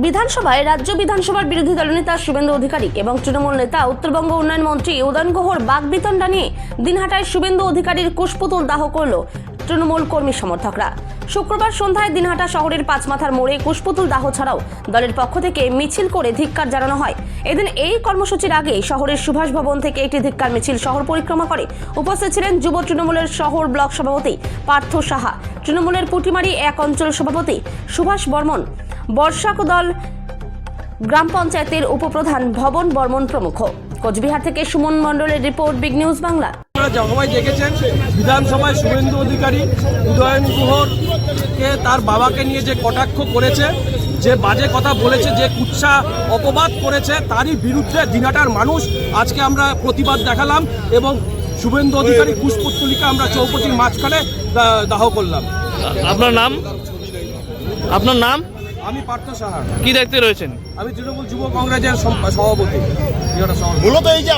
বিধানসভায় রাজ্য বিধানসভার বিরোধী দলনেতা শুভেন্দু অধিকারী এবং তৃণমূল নেতা উত্তরবঙ্গ উন্নয়ন মন্ত্রী উদয়ন গুহর বাগবিতণ্ডা নিয়ে দিনহাটায় শুভেন্দু অধিকারীর কুশপুতুল দাহ করল তৃণমূল কর্মী সমর্থকরা। শুক্রবার সন্ধ্যায় দিনহাটা শহরের পাঁচমাথার মোড়ে কুশপুতুল দাহ ছাড়াও দলের পক্ষ থেকে মিছিল করে ধিক্কার জানানো হয়। এদিন এই কর্মসূচির আগে শহরের সুভাষ ভবন থেকে একটি ধিক্কার মিছিল শহর পরিক্রমা করে। উপস্থিত ছিলেন যুব তৃণমূলের শহর ব্লক সভাপতি পার্থ সাহা, তৃণমূলের পুটিমারি এক অঞ্চল সভাপতি সুভাষ বর্মন, বর্ষাকদল গ্রাম পঞ্চায়েতের উপপ্রধান ভবন বর্মন প্রমুখ। কোচবিহার থেকে সুমন মণ্ডলের রিপোর্ট, বিগ নিউজ বাংলা। সবাই দেখেছেন বিধানসভায় শুভেন্দু অধিকারী উদয়ন গুহরকে তার বাবাকে নিয়ে যে কটাক্ষ করেছে, যে বাজে কথা বলেছে, যে কুৎসা অপবাদ করেছে, তারই বিরুদ্ধে দিনহাটার মানুষ আজকে আমরা প্রতিবাদ দেখালাম এবং শুভেন্দু অধিকারী কুশপুত্তলিকা আমরা চৌপতির মাঝখানে দাহ করলাম। আপনার নাম? আপনার নাম? আমি পার্থ সাহা। কি দায়িত্বে রয়েছেন? আমি তৃণমূল যুব কংগ্রেসের সভাপতি। মূলত এই যে